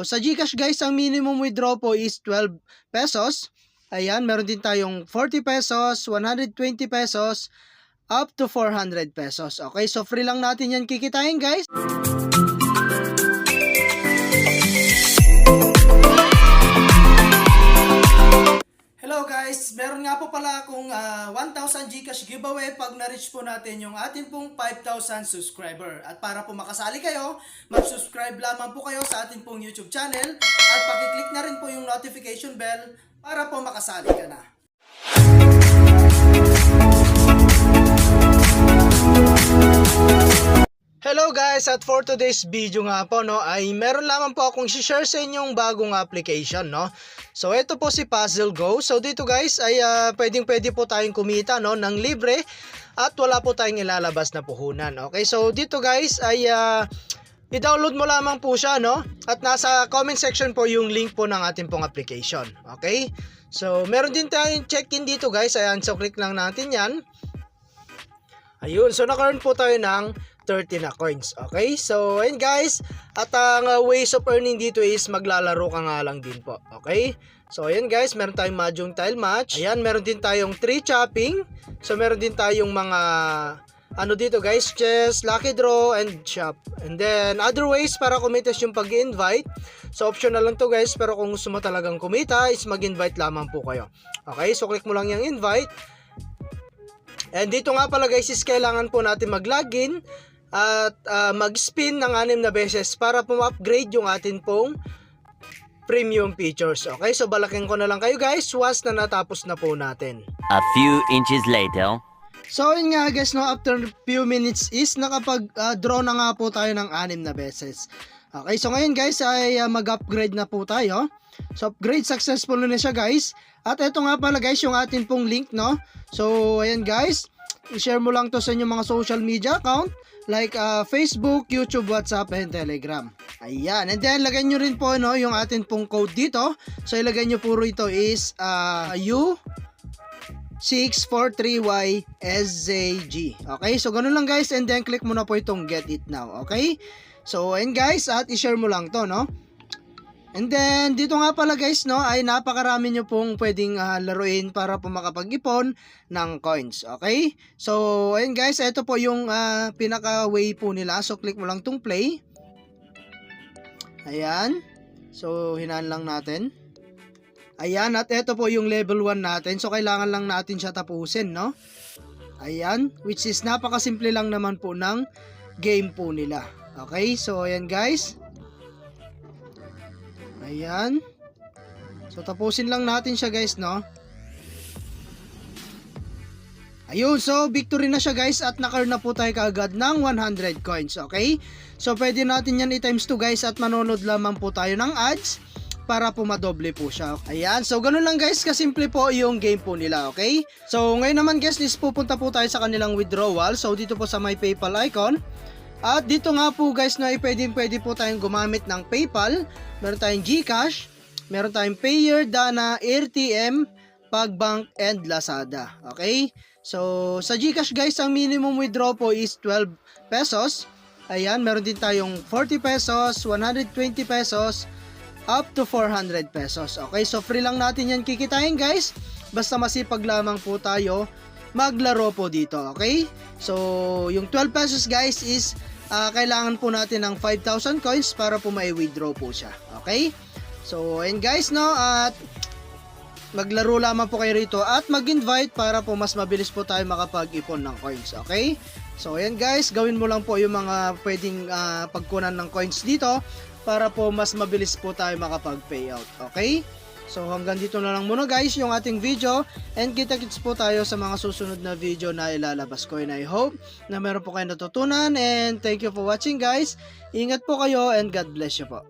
sa GCash guys, ang minimum withdraw po is 12 pesos. Ayan, meron din tayong 40 pesos, 120 pesos, up to 400 pesos. Okay, so free lang natin yan kikitain guys. Hello guys, meron nga po pala akong 1,000 GCash giveaway pag na-reach po natin yung ating pong 5,000 subscriber. At para po makasali kayo, mag-subscribe lamang po kayo sa ating pong YouTube channel at pakiclick na rin po yung notification bell para po makasali ka na. Hello guys, at for today's video nga po ay meron lamang po akong share sa inyong bagong application So ito po si Puzzle Go. So dito guys ay pwede po tayong kumita ng libre at wala po tayong ilalabas na puhunan. Okay, so dito guys ay i-download mo lamang po siya at nasa comment section po yung link po ng ating pong application. Okay, so meron din tayong check-in dito guys. Ayan, so click lang natin yan. Ayun, so naka-earn po tayo ng 30 na coins. Okay, so ayun guys, at ang ways of earning dito is maglalaro ka nga lang din po. Okay, so ayun guys, meron tayong Mahjong Tile Match. Ayan, meron din tayong tree chopping. So meron din tayong mga dito guys, chess, lucky draw, and shop. And then other ways para kumita yung pag-invite. So optional lang to guys, pero kung gusto mo talagang kumita is mag-invite lamang po kayo. Okay, so click mo lang yung invite. And dito nga pala guys is kailangan po natin mag-login at mag-spin ng 6 na beses para po ma-upgrade yung atin pong premium features. Okay, so balakin ko na lang kayo guys once na natapos na po natin. A few inches later. So yun nga guys, after few minutes is nakapag-draw na nga po tayo ng 6 na beses. Okay, so ngayon guys ay mag-upgrade na po tayo. So upgrade successful na siya guys. At ito nga pala guys yung atin pong link So ayan guys, i-share mo lang to sa inyong mga social media account like Facebook, YouTube, WhatsApp, and Telegram. Ayan, and then lagay nyo rin po yung atin pong code dito. So ilagay nyo po rito is U643YSZG. Okay, so ganun lang guys, and then click mo na po itong get it now. Okay, so ayan guys, at i-share mo lang to And then dito nga pala guys ay napakarami nyo pong pwedeng laruin para po makapag-ipon ng coins. Okay, so ayun guys, ito po yung pinaka way po nila. So click mo lang tong play. Ayan, so hinaan lang natin. Ayan, at ito po yung level 1 natin. So kailangan lang natin siya tapusin Ayan, which is napakasimple lang naman po ng game po nila. Okay, so ayan guys. Ayan. So tapusin lang natin siya guys Ayun, so victory na siya guys at naka-earn na po tayo kaagad ng 100 coins. Okay, so pwede natin yan i-times 2 guys at manonood lamang po tayo ng ads para po madoble po siya. Ayan, so ganun lang guys, kasimple po yung game po nila. Okay, so ngayon naman guys, pupunta po tayo sa kanilang withdrawal. So dito po sa my PayPal icon. At dito nga po guys pwede po tayong gumamit ng PayPal. Meron tayong GCash, meron tayong Payer, Dana, RTM, Pagbank, and Lazada. Okay, so sa GCash guys, ang minimum withdraw po is 12 pesos. Ayan, meron din tayong 40 pesos, 120 pesos, up to 400 pesos. Okay, so free lang natin yan kikitain guys. Basta masipag lamang po tayo maglaro po dito. Okay, so yung 12 pesos guys is kailangan po natin ng 5,000 coins para po mai-withdraw po siya. Okay, so and guys at maglaro lamang po kayo rito at mag-invite para po mas mabilis po tayo makapag-ipon ng coins. Okay, so ayan guys, gawin mo lang po yung mga pwedeng pagkunan ng coins dito para po mas mabilis po tayo makapag-payout. Okay, so hanggang dito na lang muna guys yung ating video, and kita-kits po tayo sa mga susunod na video na ilalabas ko, and I hope na meron po kayo natutunan, and thank you for watching guys. Ingat po kayo and God bless you po.